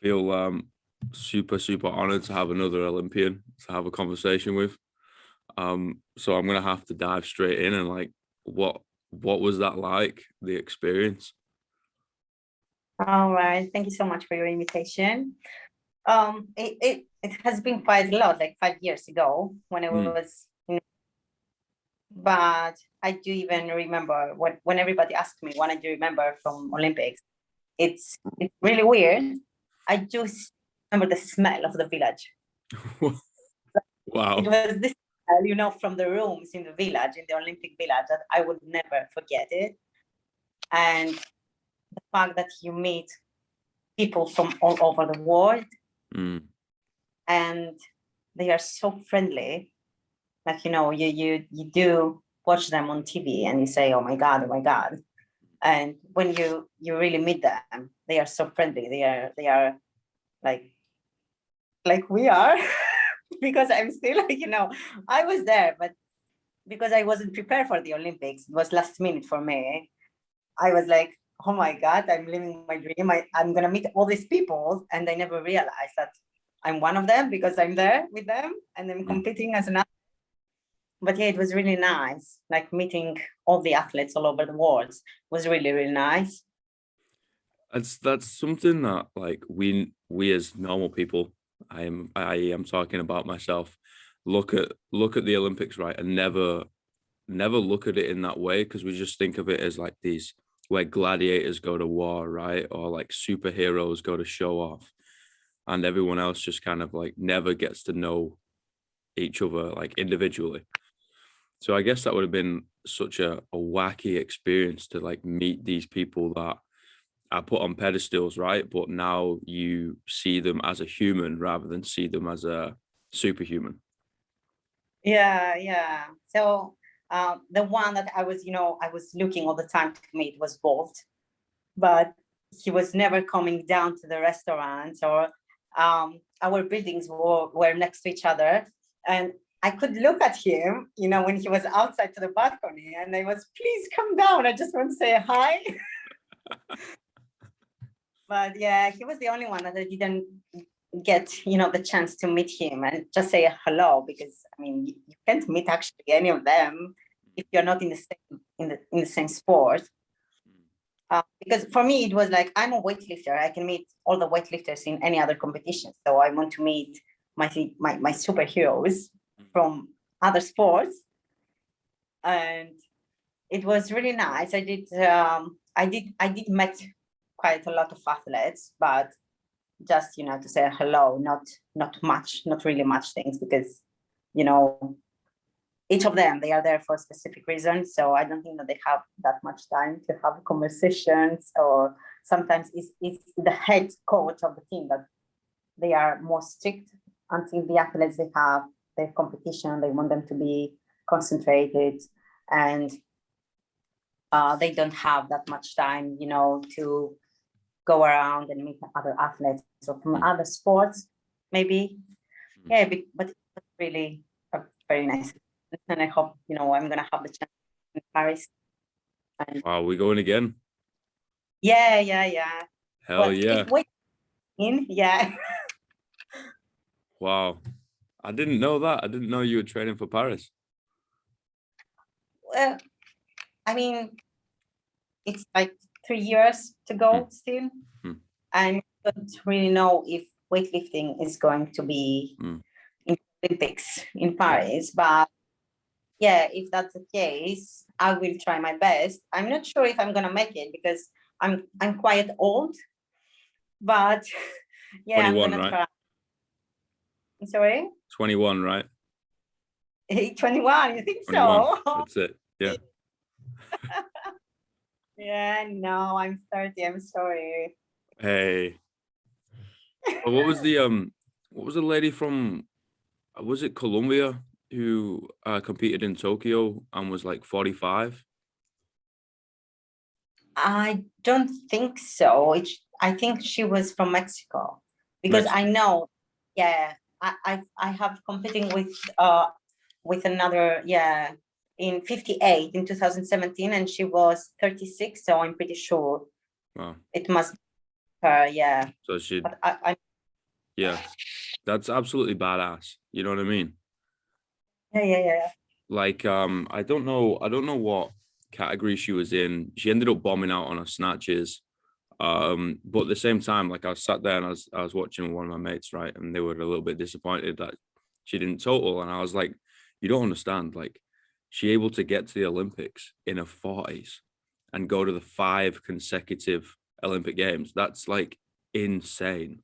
Feel super honored to have another Olympian to have a conversation with. So I'm gonna have to dive straight in and like what was that like, the experience? All right. Thank you so much for your invitation. It has been quite a lot, like 5 years ago when I Mm, was, but I do even remember when everybody asked me, what do you remember from Olympics? It's really weird. I just remember the smell of the village. It wow. was this smell, from the rooms in the village, in the Olympic village, that I would never forget it. And the fact that you meet people from all over the world, Mm, and they are so friendly. Like, you do watch them on TV and you say, oh my God, oh my God. And when you really meet them, they are so friendly. They are like we are, because I'm still like, I was there, but because I wasn't prepared for the Olympics, it was last minute for me. I was like, oh my God, I'm living my dream. I'm going to meet all these people. And I never realized that I'm one of them because I'm there with them and I'm mm. competing as an athlete. But yeah, it was really nice. Like meeting all the athletes all over the world was really, really nice. That's something that like we as normal people, I am talking about myself, look at the Olympics, right, and never look at it in that way, because we just think of it as like these where gladiators go to war, right? Or like superheroes go to show off, and everyone else just kind of like never gets to know each other like individually. So I guess that would have been such a wacky experience to like meet these people that are put on pedestals, right? But now you see them as a human rather than see them as a superhuman. Yeah, yeah. So the one that I was looking all the time to meet was Bolt, but he was never coming down to the restaurants, or our buildings were next to each other. And I could look at him, when he was outside to the balcony, and I was, please come down. I just want to say hi. But yeah, he was the only one that I didn't get, the chance to meet him and just say hello, because I mean, you can't meet actually any of them if you're not in the same in the same sport. Because for me, it was like, I'm a weightlifter. I can meet all the weightlifters in any other competition. So I want to meet my superheroes from other sports, and it was really nice. I did met quite a lot of athletes, but just to say hello, not really much things, because you know each of them, they are there for a specific reason. So I don't think that they have that much time to have conversations, or sometimes it's the head coach of the team that they are more strict until the athletes, they have their competition, they want them to be concentrated, and they don't have that much time, to go around and meet other athletes or from Mm. other sports, maybe. Yeah, but it was really a very nice. And I hope, I'm going to have the chance in Paris. And Wow, we going again? yeah, yeah, yeah. Hell Well, yeah. if wait in, yeah. Wow. I didn't know that. I didn't know you were training for Paris. Well, I mean, it's like 3 years to Mm, go still. mm, And I don't really know if weightlifting is going to be mm. in Olympics in Yeah. Paris, but yeah, if that's the case, I will try my best. I'm not sure if I'm gonna make it because I'm quite old, but yeah, I'm 21, gonna right? try. I'm sorry, 21, right? 21. You think 21. so? That's it. Yeah. Yeah, no, I'm 30. I'm sorry. Hey. But what was the lady from, was it Colombia, who competed in Tokyo and was like 45? I don't think so. I think she was from Mexico, because I Mexico. know. Yeah, I have competing with another, yeah, in 58 in 2017, and she was 36. So I'm pretty sure Wow. it must be her, yeah. So she, But I yeah, that's absolutely badass. You know what I mean? yeah. Like, I don't know what category she was in. She ended up bombing out on her snatches. But at the same time, like I was sat there and I was watching with one of my mates, right? And they were a little bit disappointed that she didn't total. And I was like, you don't understand. Like, she able to get to the Olympics in her 40s and go to the 5 consecutive Olympic Games. That's like insane.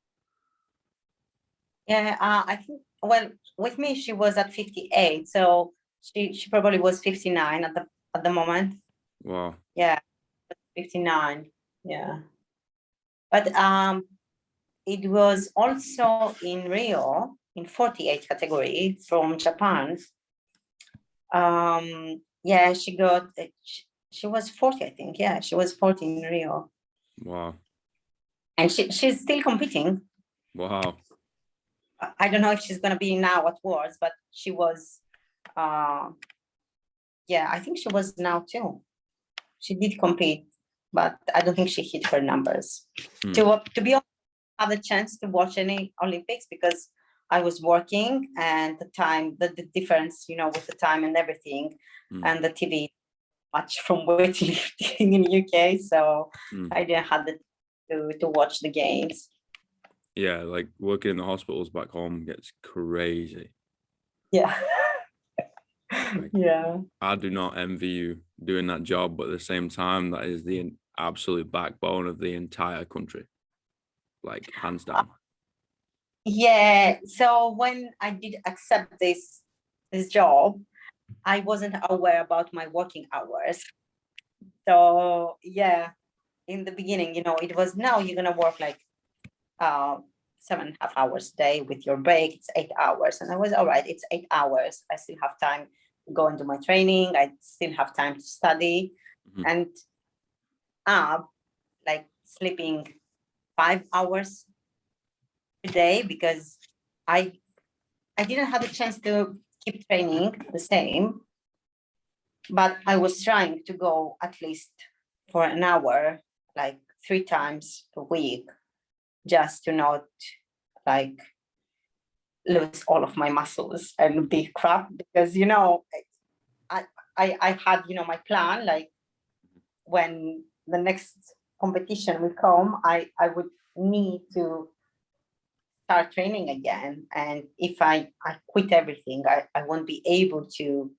Yeah, I think, well, with me she was at 58, so she probably was 59 at the moment. Wow. Yeah, 59. Yeah. But it was also in Rio in 48 category from Japan. Yeah, she was 40, I think. Yeah, she was 40 in Rio. Wow. And she's still competing. Wow. I don't know if she's gonna be now at Worlds, but she was yeah, I think she was now too. She did compete, but I don't think she hit her numbers. To be honest, I have a chance to watch any Olympics because I was working and the time, the difference, with the time and everything, and the TV much from weightlifting in UK, so I didn't have to watch the games. Yeah, like working in the hospitals back home gets crazy. Yeah. Like, Yeah. I do not envy you doing that job, but at the same time, that is the absolute backbone of the entire country, like hands down. Yeah. So when I did accept this job, I wasn't aware about my working hours. So yeah, in the beginning, it was, now you're gonna work like 7.5 hours a day with your break. It's 8 hours, and I was all right. It's 8 hours. I still have time to go into my training. I still have time to study, and like sleeping 5 hours a day because I didn't have the chance to keep training the same, but I was trying to go at least for an hour, like 3 times a week, just to not like lose all of my muscles and be crap, because I had my plan, like when the next competition will come, I would need to start training again, and if I quit everything, I won't be able to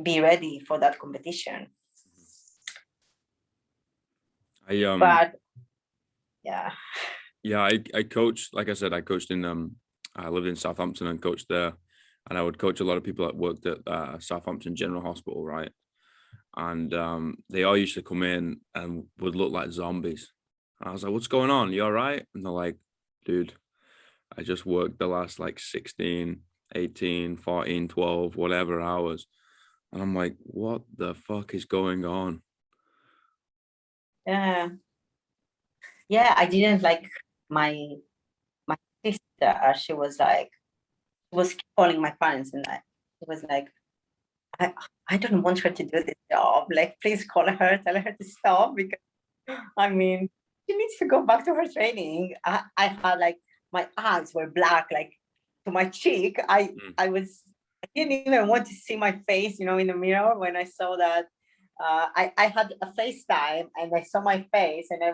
be ready for that competition. But yeah. I coached, like I said, I coached in I lived in Southampton and coached there, and I would coach a lot of people that worked at Southampton General Hospital, right? And they all used to come in and would look like zombies. And I was like, what's going on? You all right? And they're like, dude, I just worked the last like 16, 18, 14, 12, whatever hours. And I'm like, what the fuck is going on? Yeah. Yeah, I didn't like my sister. She was calling my parents, and it was like, I don't want her to do this job. Like, please call her, tell her to stop, because I mean, she needs to go back to her training. I had like, my eyes were black, like to my cheek. I didn't even want to see my face, in the mirror when I saw that. I had a FaceTime and I saw my face, and I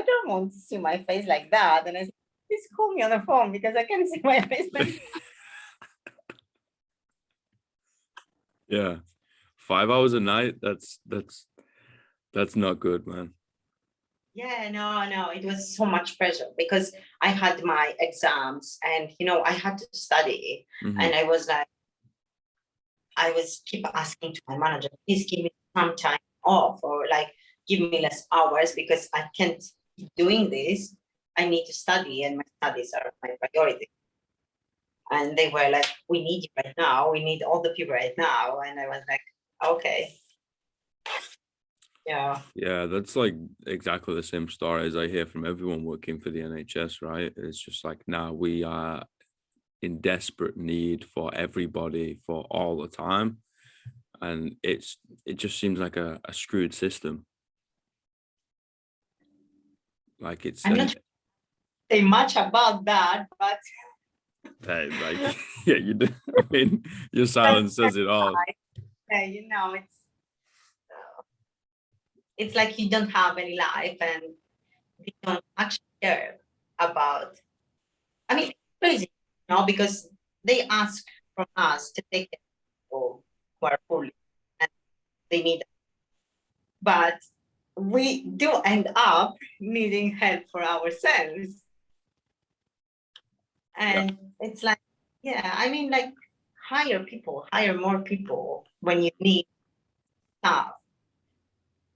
don't want to see my face like that. And I said, please call me on the phone because I can't see my face like that. Yeah. 5 hours a night. That's not good, man. Yeah, no, it was so much pressure because I had my exams, and I had to study, and I was like, I was keep asking to my manager, please give me some time off, or like give me less hours because I can't keep doing this. I need to study, and my studies are my priority. And they were like, we need you right now. We need all the people right now. And I was like, okay. Yeah. Yeah, that's like exactly the same story as I hear from everyone working for the NHS, right? It's just like, now we are in desperate need for everybody for all the time. And it just seems like a screwed system. Like it's I'm not say much about that, but like yeah, you do. I mean, your silence says it all. you know, it's like you don't have any life and they don't actually care about. I mean, it's crazy, you know, because they ask from us to take care of people who are poorly and they need, but we do end up needing help for ourselves. And it's like, yeah, I mean, like hire more people when you need staff.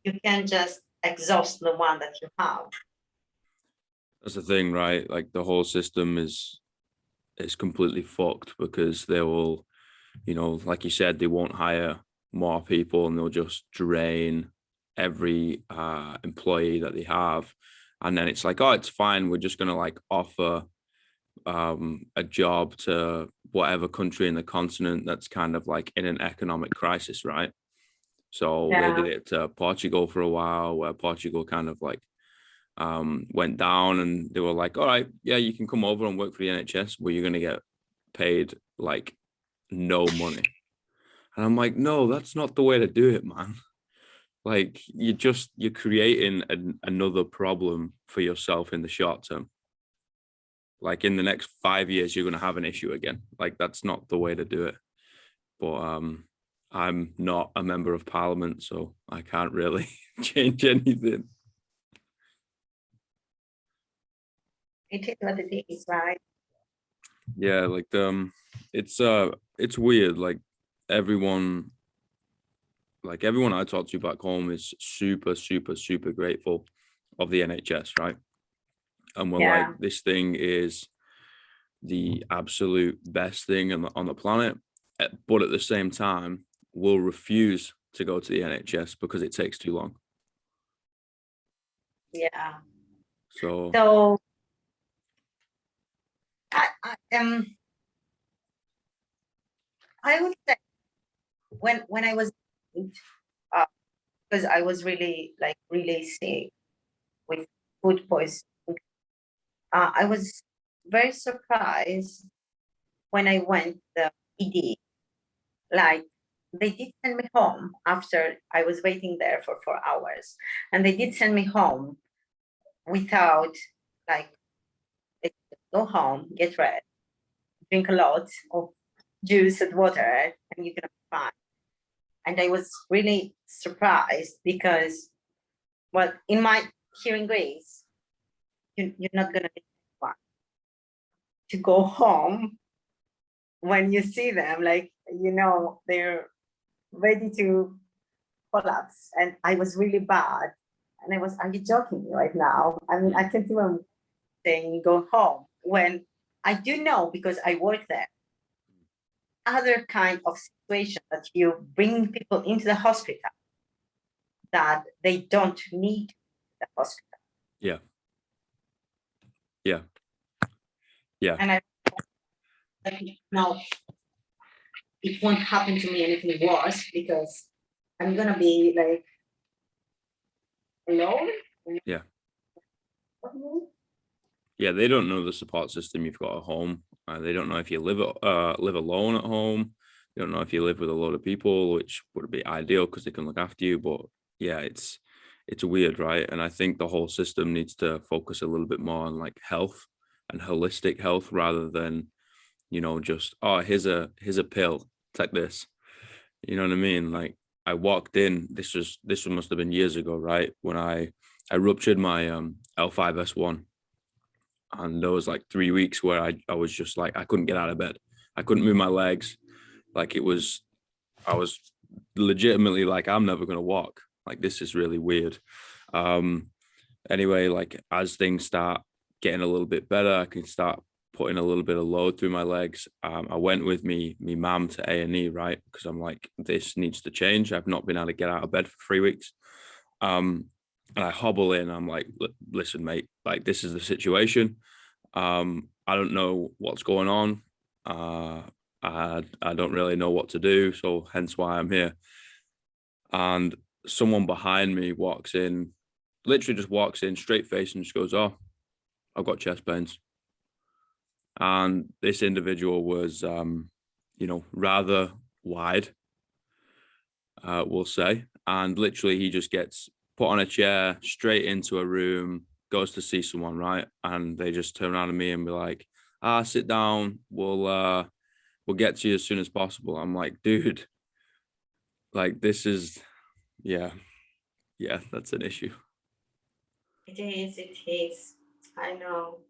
You can't just exhaust the one that you have. That's the thing, right? Like the whole system is completely fucked because they will, you know, like you said, they won't hire more people and they'll just drain every employee that they have. And then it's like, oh, it's fine. We're just gonna like offer a job to whatever country in the continent that's kind of like in an economic crisis, right? So they did it to Portugal for a while, where Portugal kind of like went down, and they were like, all right, yeah, you can come over and work for the NHS, but you're going to get paid like no money. And I'm like, no, that's not the way to do it, man. Like you're creating another problem for yourself in the short term. Like in the next 5 years, you're going to have an issue again. Like that's not the way to do it. But I'm not a member of parliament, so I can't really change anything. It is what it is, right? Yeah, like it's weird. Like everyone I talk to back home is super, super, super grateful of the NHS, right? And we're like, this thing is the absolute best thing on the planet. But at the same time, we'll refuse to go to the NHS because it takes too long. Yeah. So I would say when I was because I was really sick with food poisoning, I was very surprised when I went the ED. Like they did send me home after I was waiting there for 4 hours, and they did send me home without like go home, get ready, drink a lot of juice and water, and you're gonna be fine. And I was really surprised because, well, in my here in Greece, you're not gonna be fine to go home when you see them, like they're ready to collapse. And I was really bad. And I was, are you joking me right now? I mean, I can't even saying go home when I do know, because I work there, other kind of situation that you bring people into the hospital that they don't need the hospital. Yeah. And I know it won't happen to me anything worse because I'm gonna be like alone. Yeah, they don't know the support system you've got at home. They don't know if you live alone at home. They don't know if you live with a lot of people, which would be ideal because they can look after you. But yeah, it's weird, right? And I think the whole system needs to focus a little bit more on like health and holistic health rather than, just, oh, here's a pill, take this. You know what I mean? Like I walked in, this must have been years ago, right? When I ruptured my L5S1. And there was like 3 weeks where I was just like, I couldn't get out of bed. I couldn't move my legs. Like I was legitimately like, I'm never going to walk. Like, this is really weird. Anyway, like as things start getting a little bit better, I can start putting a little bit of load through my legs. I went with me mum to A&E, right? Because I'm like, this needs to change. I've not been able to get out of bed for 3 weeks. And I hobble in. I'm like, listen, mate, like this is the situation. I don't know what's going on. I don't really know what to do. So hence why I'm here. And someone behind me walks in literally just walks in straight face and just goes, "Oh, I've got chest pains." And this individual was, rather wide, we'll say. And literally, he just gets put on a chair, straight into a room, goes to see someone, right? And they just turn around to me and be like, sit down. We'll get to you as soon as possible. I'm like, dude, like this is, yeah, that's an issue. It is. I know.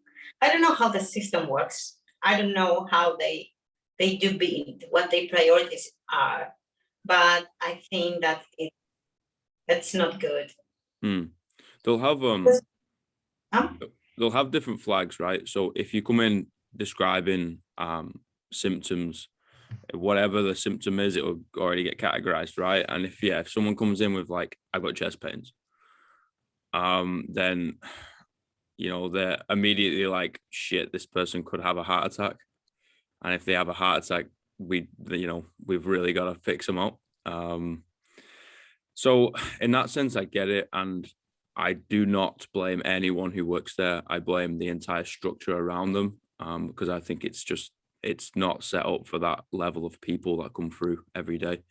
I don't know how the system works. I don't know how they do build, what their priorities are, but I think that that's not good. They'll have Huh? they'll have different flags, right? So if you come in describing symptoms, whatever the symptom is, it will already get categorized, right? And if someone comes in with like, I've got chest pains, then they're immediately like, shit, this person could have a heart attack. And if they have a heart attack, we've really got to fix them up. So in that sense, I get it. And I do not blame anyone who works there. I blame the entire structure around them, because I think it's not set up for that level of people that come through every day.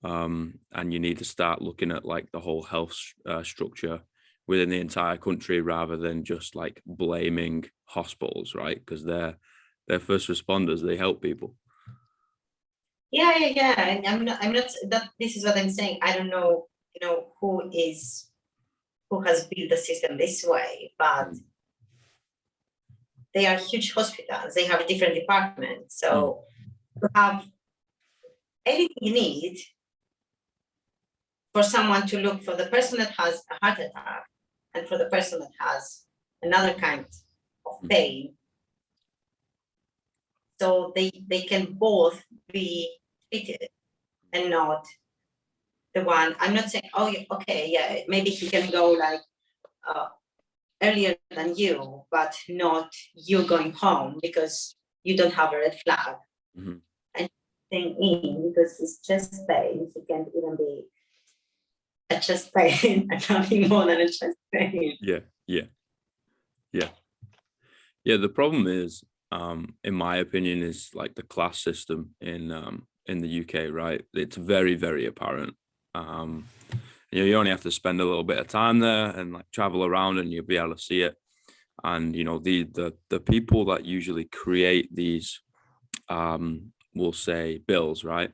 And you need to start looking at like the whole health structure within the entire country rather than just like blaming hospitals, right? Because they're first responders, they help people. Yeah. And I'm not that this is what I'm saying. I don't know, who has built the system this way, but they are huge hospitals. They have different departments. So you have anything you need for someone to look for the person that has a heart attack and for the person that has another kind of pain. So they can both be treated and not the one. I'm not saying, oh, okay, yeah, maybe he can go like earlier than you, but not you going home because you don't have a red flag. Mm-hmm. And staying in because it's chest pain. It can't even be a chest pain and nothing more than a chest pain. Yeah. The problem is, in my opinion, is like the class system in the UK, right? It's very, very apparent. You only have to spend a little bit of time there and like travel around, and you'll be able to see it. And the people that usually create these, we'll say, bills, right?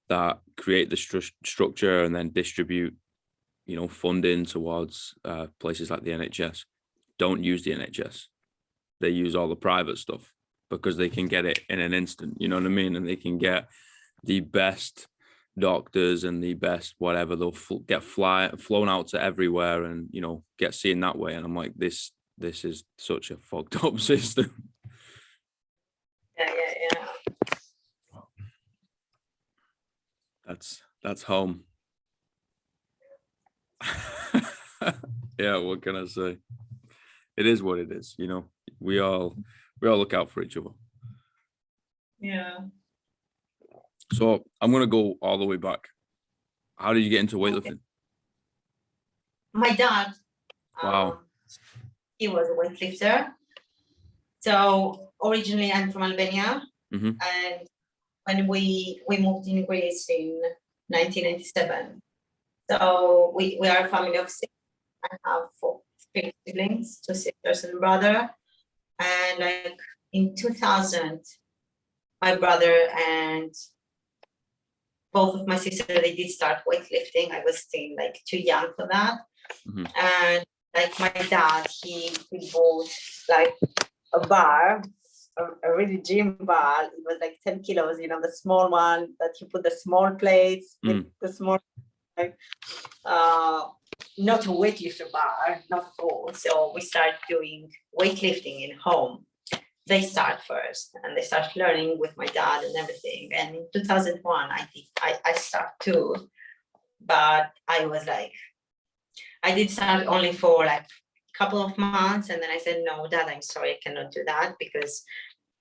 That create the structure and then distribute, funding towards places like the NHS, don't use the NHS. They use all the private stuff because they can get it in an instant, you know what I mean? And they can get the best doctors and the best whatever. They'll get flown out to everywhere and, get seen that way. And I'm like, this is such a fucked up system. Yeah. That's home. Yeah, what can I say? It is what it is, we all look out for each other. Yeah. So I'm gonna go all the way back. How did you get into weightlifting? Okay. My dad, Wow. He was a weightlifter. So originally I'm from Albania, and when we moved in Greece in 1997, so we are a family of 6. I have 3 siblings, 2 sisters and a brother. And like in 2000, my brother and both of my sisters, they did start weightlifting. I was still like too young for that. And like my dad, he bought like a bar, a really gym bar. It was like 10 kilos, the small one that you put the small plates with the small, like, not a weightlifter bar, not at all. So we started doing weightlifting in home. They start first and they start learning with my dad and everything. And in 2001, I start too. But I was like, I did start only for like a couple of months. And then I said, no, Dad, I'm sorry, I cannot do that. Because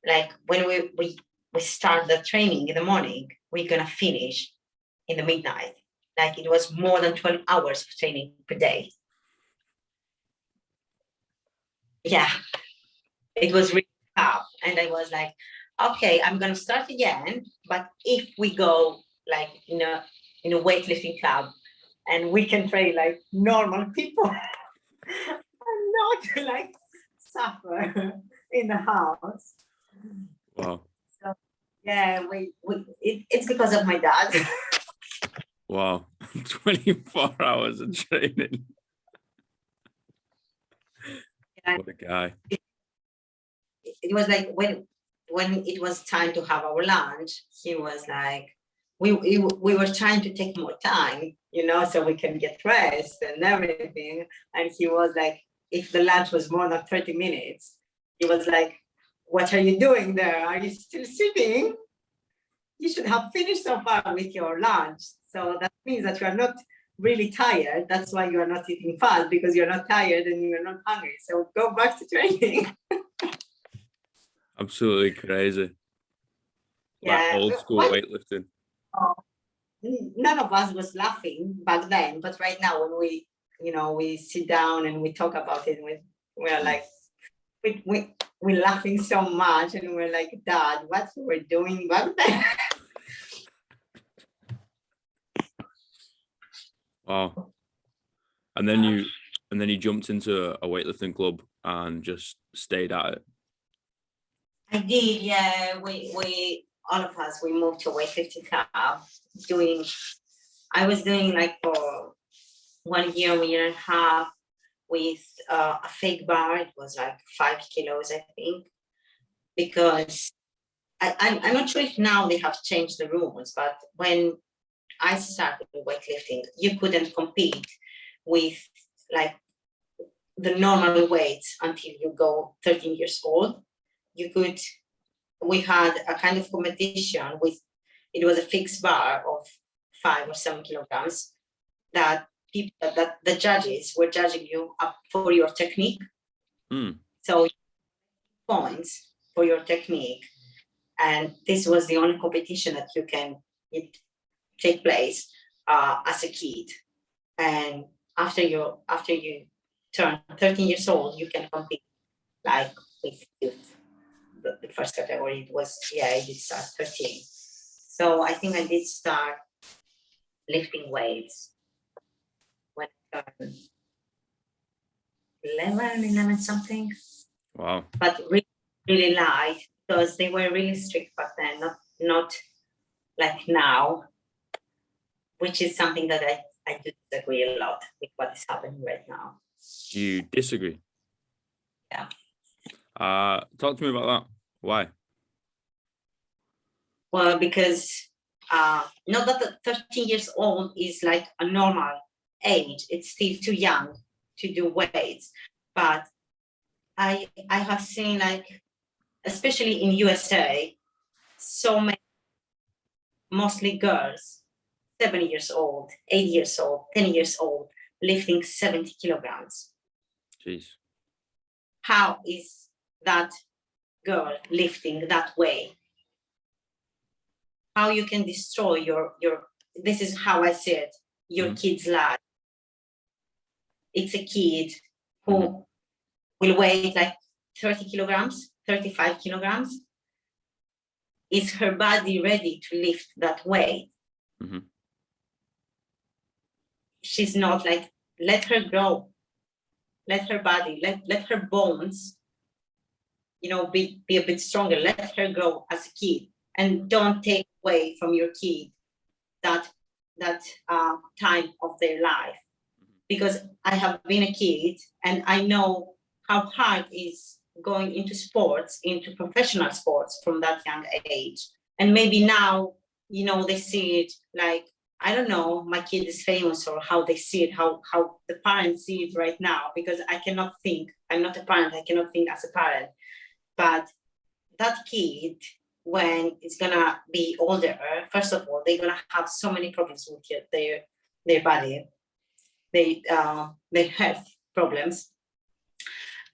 like when we start the training in the morning, we're going to finish in the midnight. Like it was more than 12 hours of training per day. yeah, it was really tough. And I was like, okay, I'm gonna start again, but if we go like in a weightlifting club and we can train like normal people and not like suffer in the house. Wow. So yeah, it's because of my dad. Wow. 24 hours of training. Yeah. What a guy. It was like when it was time to have our lunch, he was like, we were trying to take more time, so we can get rest and everything. And he was like, if the lunch was more than 30 minutes, he was like, what are you doing there? Are you still sitting? You should have finished so far with your lunch. So that means that you are not really tired. That's why you are not eating fast, because you're not tired and you're not hungry. So go back to training. Absolutely crazy. Like Yeah. old school weightlifting. None of us was laughing back then, but right now when we sit down and we talk about it, we're like, we're laughing so much, and we're like, Dad, what we were doing back then? Wow. And then you jumped into a weightlifting club and just stayed at it. I did, yeah. We all of us, we moved to weightlifting club. I was doing like for 1 year, 1.5 years with a fake bar. It was like 5 kilos, I think, because I'm not sure if now they have changed the rules, but when I started weightlifting, you couldn't compete with like the normal weights until you go 13 years old. We had a kind of competition with, it was a fixed bar of 5 or 7 kilograms that the judges were judging you up for your technique. So points for your technique. And this was the only competition that it take place as a kid. And after you turn 13 years old, you can compete like with youth. The first category, it was, I did start 13. So I think I did start lifting weights when I turned 11 something. Wow. But really, really light, because they were really strict back then, not like now, which is something that I do disagree a lot with what is happening right now. You disagree? Yeah. Talk to me about that. Why? Well, because not that the 13 years old is like a normal age. It's still too young to do weights. But I have seen, like, especially in USA, so many, mostly girls, 7 years old, 8 years old, 10 years old, lifting 70 kilograms. Jeez. How is that girl lifting that way? How you can destroy your this is how I see it, your kid's life. It's a kid who will weigh like 30 kilograms, 35 kilograms. Is her body ready to lift that weight? She's not. Like, let her grow, let her body, let her bones, be a bit stronger. Let her grow as a kid, and don't take away from your kid that time of their life. Because I have been a kid and I know how hard it is going into sports, into professional sports from that young age. And maybe now, they see it like, I don't know, my kid is famous, or how they see it, how the parents see it right now, because I cannot think, I'm not a parent, I cannot think as a parent. But that kid, when it's gonna be older, first of all, they're gonna have so many problems with their body, their health problems.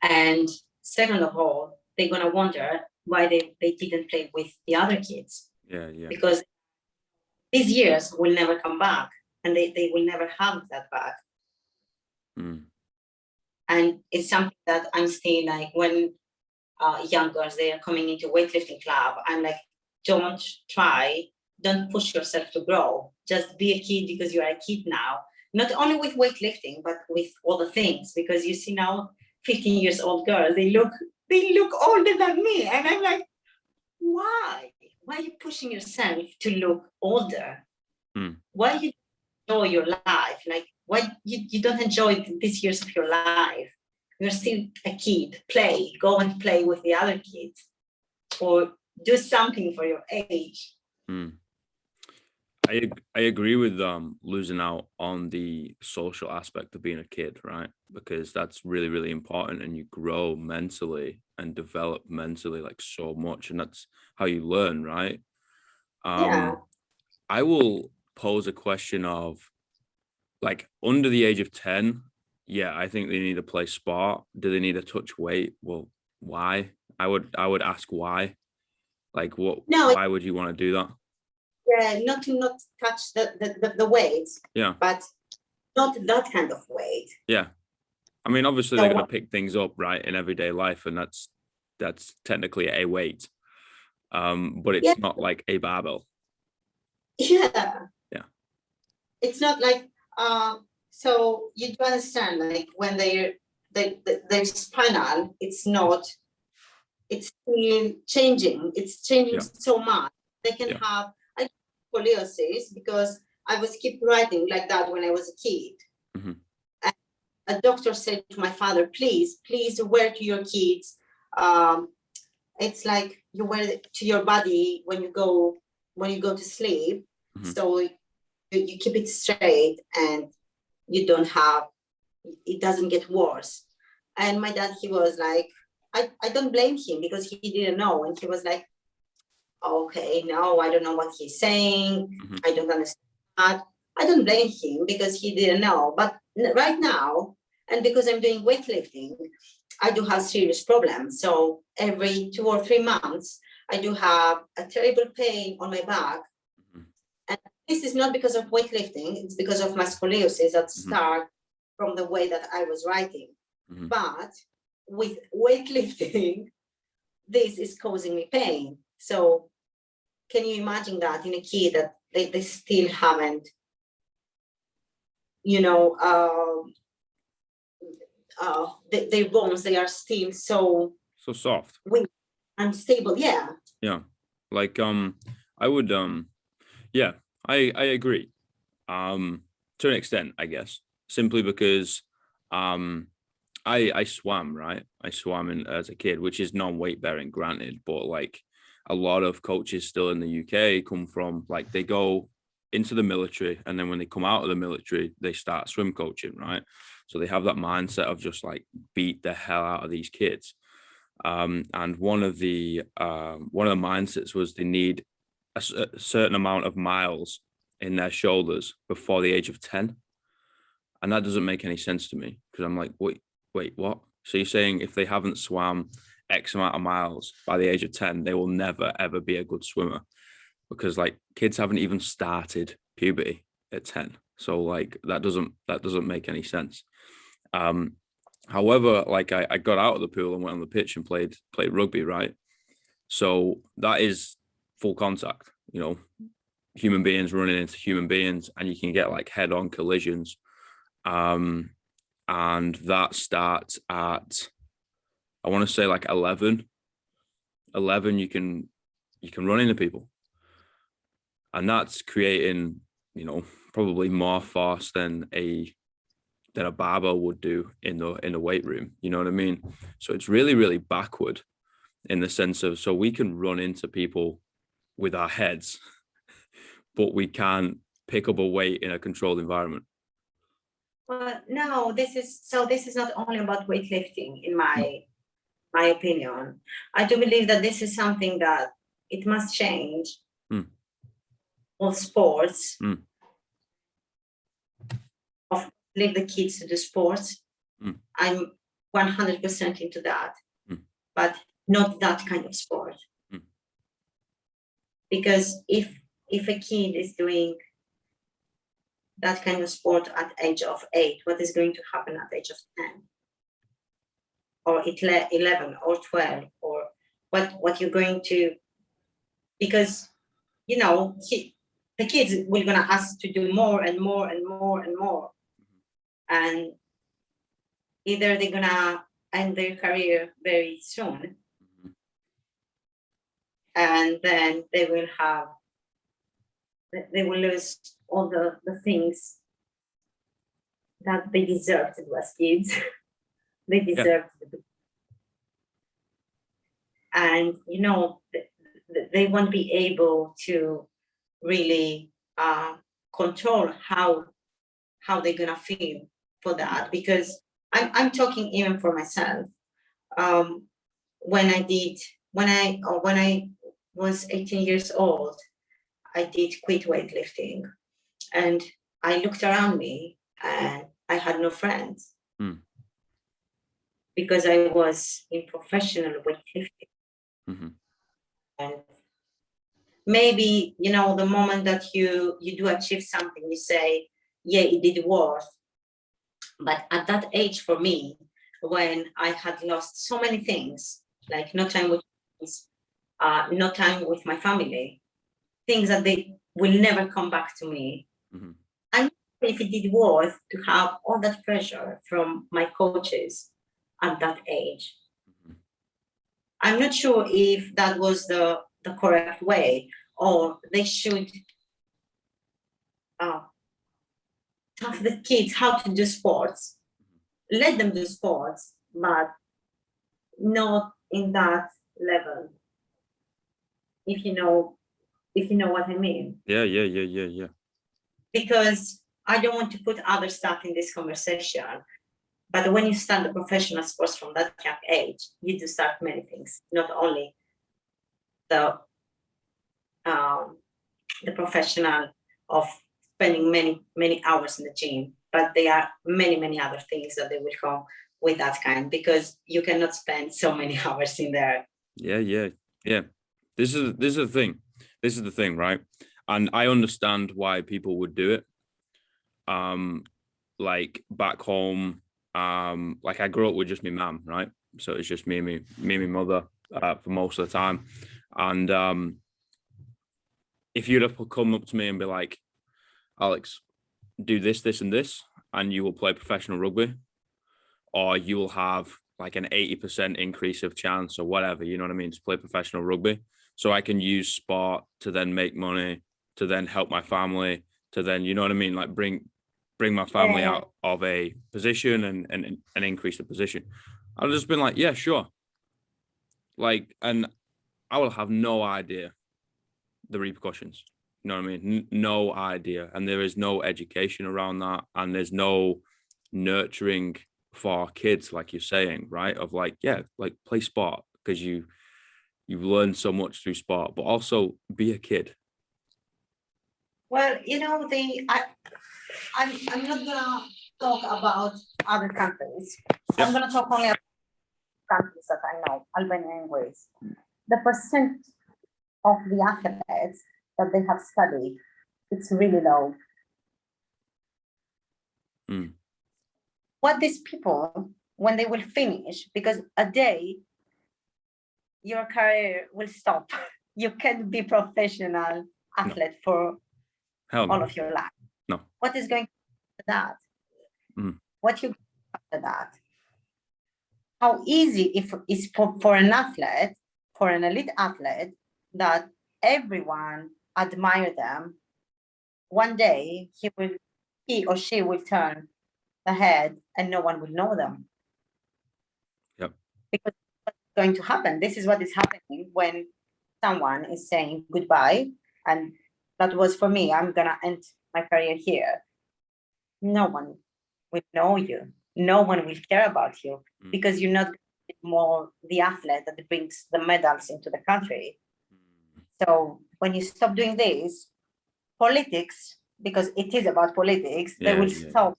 And second of all, they're gonna wonder why they didn't play with the other kids. Yeah. Because these years will never come back, and they will never have that back. And it's something that I'm seeing, like when young girls, they are coming into weightlifting club, I'm like, don't push yourself to grow. Just be a kid because you are a kid now. Not only with weightlifting, but with all the things, because you see now 15 years old girls, they look older than me. And I'm like, why? Why are you pushing yourself to look older? Why you enjoy your life? Like, why you don't enjoy these years of your life? You're still a kid. Go and play with the other kids, or do something for your age. I agree with losing out on the social aspect of being a kid, right? Because that's really, really important, and you grow mentally and develop mentally like so much, and that's how you learn, right? Yeah. I will pose a question of, like, under the age of 10, yeah, I think they need to play sport. Do they need to touch weight? Well, why? I would ask why. Like, why would you want to do that? Yeah, not touch the weights. Yeah. But not that kind of weight. Yeah. I mean, obviously they're gonna pick things up, right, in everyday life, and that's technically a weight. But it's not like a barbell. Yeah. Yeah. It's not like so you do understand, like when their spinal, it's still changing. It's changing so much. They can have scoliosis because I was keep writing like that when I was a kid. And a doctor said to my father, please wear to your kids. It's like you wear it to your body when you go to sleep. So you keep it straight and you don't have, it doesn't get worse. And my dad, he was like, I don't blame him because he didn't know. And he was like, okay, no, I don't know what he's saying. I don't understand. I don't blame him because he didn't know. But right now, and because I'm doing weightlifting, I do have serious problems. So every 2 or 3 months, I do have a terrible pain on my back. And this is not because of weightlifting, it's because of my scoliosis that start from the way that I was writing. But with weightlifting, this is causing me pain. So can you imagine that in a kid that they still haven't, their bones, they are still so soft, weak, unstable. Yeah. Like, I would, yeah, I agree. To an extent, I guess, simply because, I swam, right? I swam as a kid, which is non-weight bearing, granted, but like a lot of coaches still in the UK come from, like, they go into the military, and then when they come out of the military, they start swim coaching, right? So they have that mindset of just like beat the hell out of these kids. And one of the mindsets was they need a certain amount of miles in their shoulders before the age of 10. And that doesn't make any sense to me, because I'm like, wait, what? So you're saying if they haven't swam X amount of miles by the age of 10, they will never, ever be a good swimmer? Because like kids haven't even started puberty at 10. So like that doesn't make any sense. However, like I got out of the pool and went on the pitch and played rugby, right? So that is full contact, human beings running into human beings, and you can get like head-on collisions. And that starts at, I want to say like 11, you can run into people, and that's creating, probably more force than a barbell would do in the weight room. You know what I mean? So it's really, really backward in the sense of, so we can run into people with our heads, but we can't pick up a weight in a controlled environment. Well, no, this is not only about weightlifting, in my opinion. I do believe that this is something that it must change. All sports. Of leave the kids to do sports. I'm 100% into that, but not that kind of sport. Because if a kid is doing that kind of sport at age of 8, what is going to happen at age of 10? or 11 or 12, or what you're going to, because the kids will gonna ask to do more and more and more and more, and either they're gonna end their career very soon, and then they will lose all the things that they deserve to do as kids. They deserve to do. And they won't be able to really control how they're gonna feel for that, because I'm talking even for myself. When I was 18 years old, I did quit weightlifting, and I looked around me and I had no friends because I was in professional weightlifting. And maybe the moment that you do achieve something, you say, yeah, it did worth. But at that age, for me, when I had lost so many things, like no time with friends, no time with my family, things that they will never come back to me. I know if it did worth to have all that pressure from my coaches at that age. I'm not sure if that was the correct way, or they should have the kids how to do sports, let them do sports, but not in that level. If you know what I mean. Yeah. Because I don't want to put other stuff in this conversation, but when you start the professional sports from that young age, you do start many things, not only the professional of spending many hours in the gym, but there are many other things that they will come with that kind, because you cannot spend so many hours in there. Yeah. This is the thing. This is the thing, right? And I understand why people would do it. Like back home, like I grew up with just my mum, right? So it's just me and my mother for most of the time. And if you'd have come up to me and be like, Alex, do this, and this, and you will play professional rugby, or you will have like an 80% increase of chance or whatever, you know what I mean, to play professional rugby. So I can use sport to then make money, to then help my family, to then, you know what I mean, like bring my family out of a position and increase the position. I've just been like, yeah, sure. Like, and I will have no idea the repercussions. You know what I mean? No idea. And there is no education around that. And there's no nurturing for kids, like you're saying, right? Of like, yeah, like play sport, because you learn so much through sport, but also be a kid. Well, I'm not gonna talk about other countries. Yep. I'm gonna talk only about countries that I know, Albania and Greece. The percent of the athletes that they have studied, it's really low. What these people, when they will finish, because a day your career will stop. You can't be professional athlete for all of your life. No. What is going to that? What you after that? How easy if is for an athlete, for an elite athlete, that everyone admire them. One day he or she will turn the head and no one will know them. Yep. Because what's going to happen? This is what is happening when someone is saying goodbye, and that was for me. I'm gonna end my career here. No one will know you. No one will care about you because you're not more the athlete that brings the medals into the country. So when you stop doing this, politics, because it is about politics, they will stop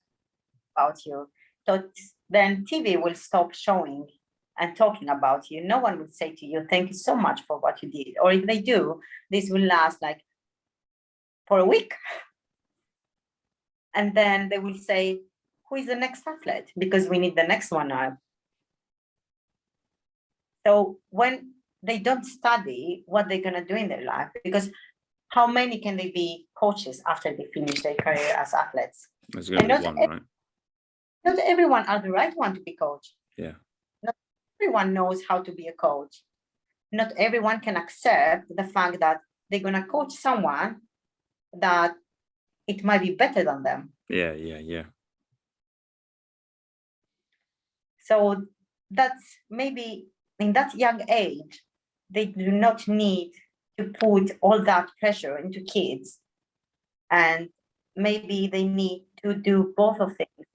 about you. So then TV will stop showing and talking about you. No one will say to you, thank you so much for what you did. Or if they do, this will last like for a week. And then they will say, who is the next athlete? Because we need the next one now. So when they don't study what they're going to do in their life, because how many can they be coaches after they finish their career as athletes? There's going to be one, right? Not everyone are the right one to be coach. Yeah. Not everyone knows how to be a coach. Not everyone can accept the fact that they're going to coach someone that it might be better than them. Yeah. So that's maybe in that young age, they do not need to put all that pressure into kids. And maybe they need to do both of things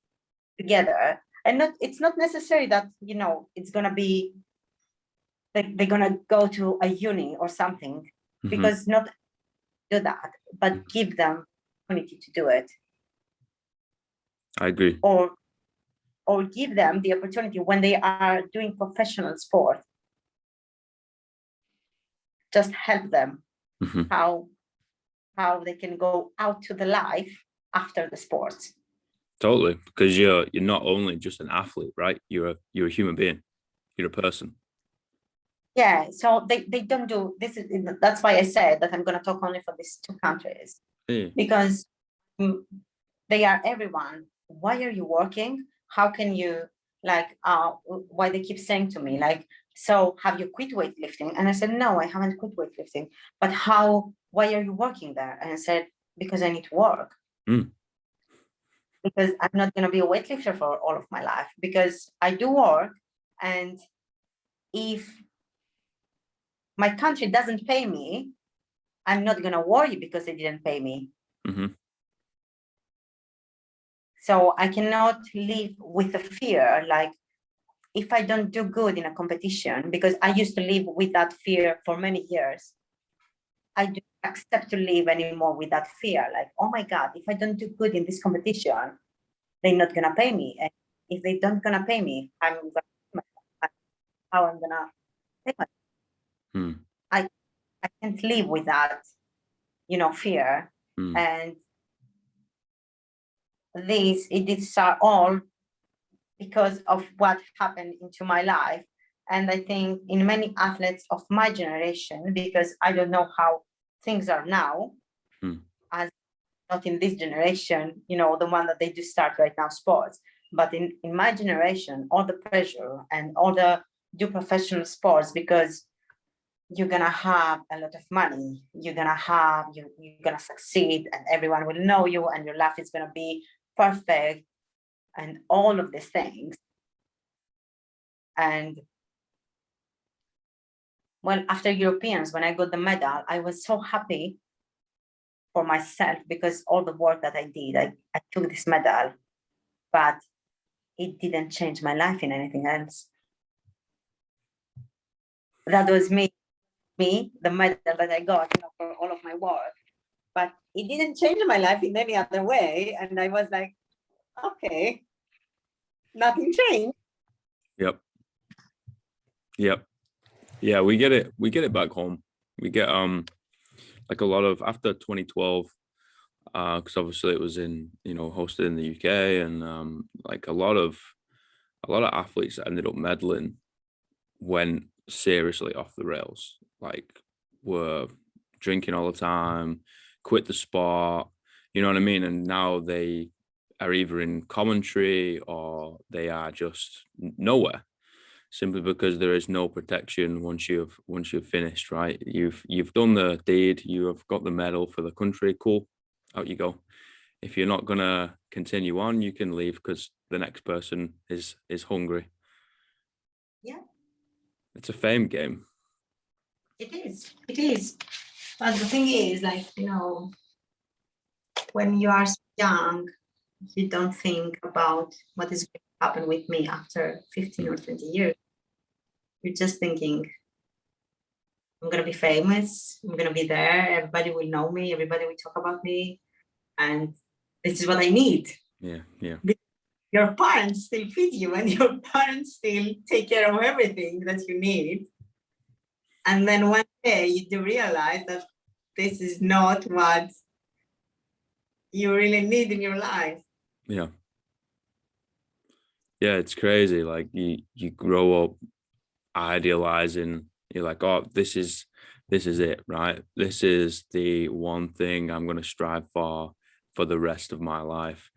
together. And it's not necessary that, it's going to be like they're going to go to a uni or something, because not do that, but give them opportunity to do it. I agree. Or give them the opportunity when they are doing professional sport. Just help them how they can go out to the life after the sports. Totally, because you're not only just an athlete, right? You're a human being. You're a person. Yeah, so they don't do this. That's why I said that I'm going to talk only for these two countries, because they are everyone. Why are you working? How can you, why they keep saying to me, like, so have you quit weightlifting? And I said, no, I haven't quit weightlifting. But why are you working there? And I said, because I need to work. Because I'm not going to be a weightlifter for all of my life, because I do work. And if my country doesn't pay me, I'm not going to worry because they didn't pay me. So I cannot live with the fear, like if I don't do good in a competition, because I used to live with that fear for many years. I don't accept to live anymore with that fear. Like, oh my God, if I don't do good in this competition, they're not going to pay me. And if they don't going to pay me, how I'm going to pay myself. I can't live with that, fear. And it start all because of what happened into my life. And I think in many athletes of my generation, because I don't know how things are now, as not in this generation, the one that they do start right now, sports. But in my generation, all the pressure and all the do professional sports, because you're gonna have a lot of money, you're gonna succeed, and everyone will know you, and your life is gonna be perfect, and all of these things. And well, after Europeans, when I got the medal, I was so happy for myself, because all the work that I did, I took this medal, but it didn't change my life in anything else. That was me, the medal that I got, for all of my work, but it didn't change my life in any other way. And I was like, okay, nothing changed. Yep. Yeah, we get it back home. We get like a lot of, after 2012, because obviously it was in, hosted in the UK, and like a lot of athletes that ended up medaling went seriously off the rails, like were drinking all the time, quit the sport, you know what I mean? And now they are either in commentary or they are just nowhere, simply because there is no protection once you've finished, right? You've done the deed, you have got the medal for the country, cool, out you go. If you're not gonna continue on, you can leave, because the next person is hungry. Yeah, it's a fame game. It is. But the thing is, when you are young, you don't think about what is going to happen with me after 15 or 20 years. You're just thinking, I'm going to be famous, I'm going to be there, everybody will know me, everybody will talk about me, and this is what I need. Yeah. Your parents still feed you, and your parents still take care of everything that you need. And then one day you do realize that this is not what you really need in your life. Yeah, it's crazy. Like you grow up idealizing. You're like, oh, this is it, right? This is the one thing I'm going to strive for the rest of my life.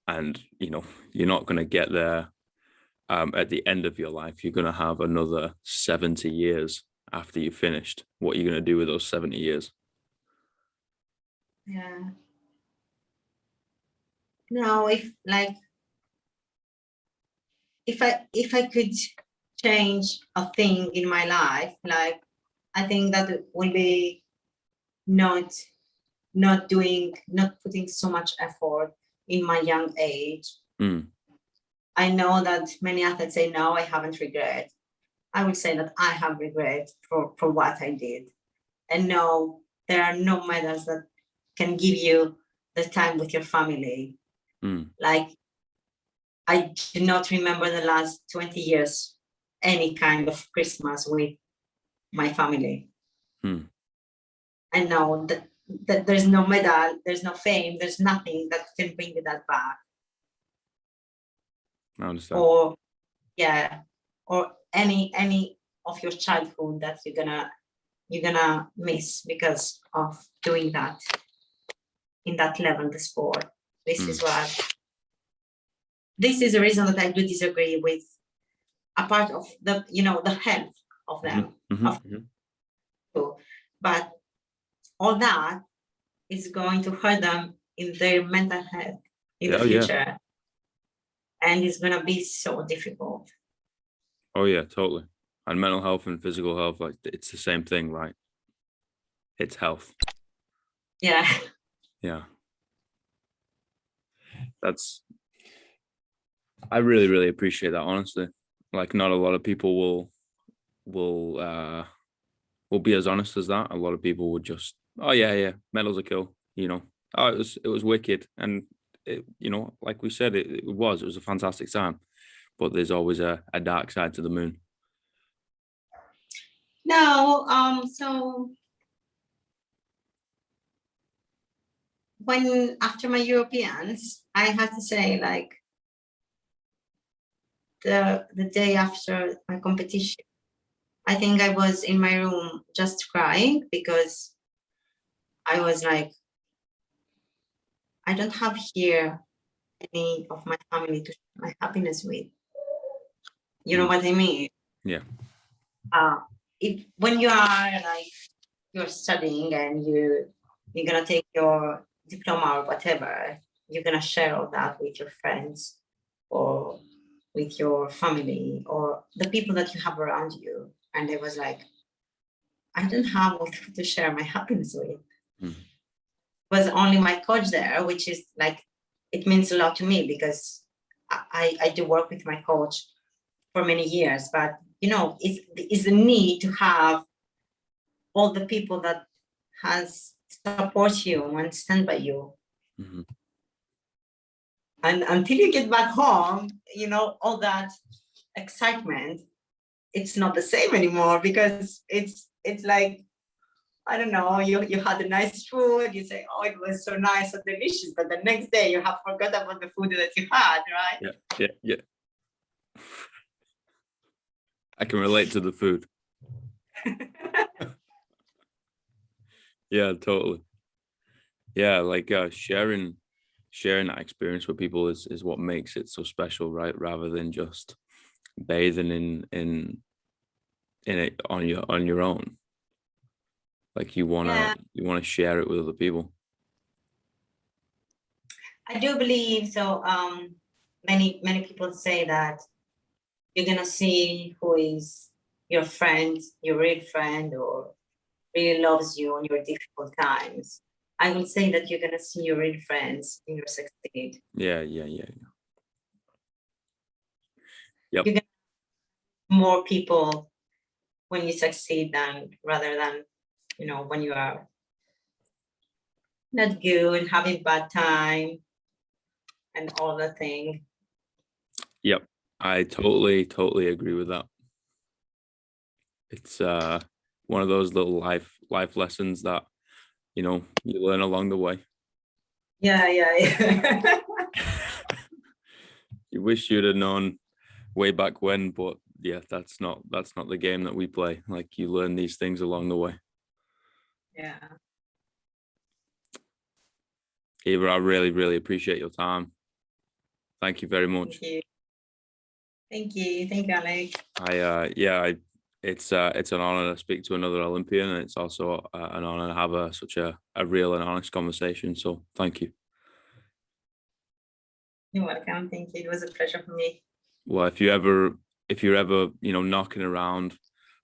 And you're not going to get there at the end of your life. You're going to have another 70 years after you've finished. What are you going to do with those 70 years? Yeah. No, if I could change a thing in my life, like I think that it will be not putting so much effort in my young age. I know that many athletes say, no, I haven't regret. I would say that I have regret for what I did. And no, there are no medals that can give you the time with your family. Like, I do not remember the last 20 years any kind of Christmas with my family. I know that there's no medal, there's no fame, there's nothing that can bring that back. I understand. Or any of your childhood that you're gonna miss because of doing that in that level, the sport. This is the reason that I do disagree with a part of the health of them. But all that is going to hurt them in their mental health in the future. And it's going to be so difficult. Oh yeah, totally. And mental health and physical health, like, it's the same thing, right? It's health. Yeah. I really, really appreciate that, honestly. Like, not a lot of people will be as honest as that. A lot of people would just, oh yeah, medals are cool, oh, it was wicked. And it, like we said, it was a fantastic time, but there's always a dark side to the moon. No, so when after my Europeans, I have to say, like, the day after my competition, I think I was in my room just crying because I was like, I don't have here any of my family to share my happiness with. You know what I mean? Yeah. When you are like, you're studying and you're gonna take your diploma or whatever, you're gonna share all that with your friends or with your family or the people that you have around you. And it was like, I don't have to share my happiness with. It was only my coach there, which is like, it means a lot to me because I do work with my coach for many years, but it's the need to have all the people that has support you and stand by you. And until you get back home, all that excitement, it's not the same anymore because it's like, I don't know, you had a nice food, you say, oh, it was so nice, so delicious, but the next day you have forgot about the food that you had, right? Yeah. I can relate to the food. Yeah, totally. Yeah, like sharing that experience with people is what makes it so special, right? Rather than just bathing in it on your own. Like, you wanna share it with other people. I do believe so. Many people say that you're gonna see who is your friend, your real friend, or really loves you on your difficult times. I will say that you're gonna see your real friends when you succeed. Yeah. Yep. You're gonna more people when you succeed rather than when you are not good, having bad time, and all the thing. Yep, I totally agree with that. It's one of those little life lessons that you learn along the way. Yeah. You wish you'd have known way back when, but yeah, that's not the game that we play. Like, you learn these things along the way. Yeah. Eva, I really, really appreciate your time. Thank you very much. Thank you. Thank you. Thank you, Alex. It's an honor to speak to another Olympian, and it's also an honor to have such a real and honest conversation. So thank you. You're welcome. Thank you. It was a pleasure for me. Well, if you're ever, knocking around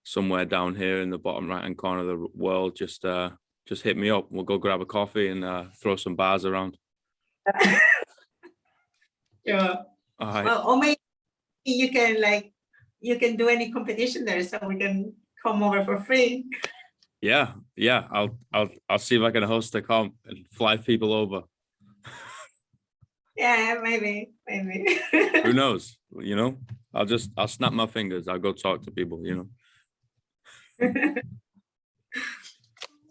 somewhere down here in the bottom right-hand corner of the world, just hit me up. We'll go grab a coffee and throw some bars around. Sure. All right. Well, or maybe you can do any competition there, so we can come over for free. Yeah. I'll see if I can host a comp and fly people over. Yeah, maybe. Who knows? I'll snap my fingers. I'll go talk to people.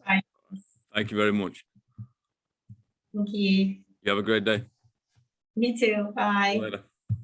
Right. Thank you very much. Thank you. You have a great day. Me too. Bye. Later.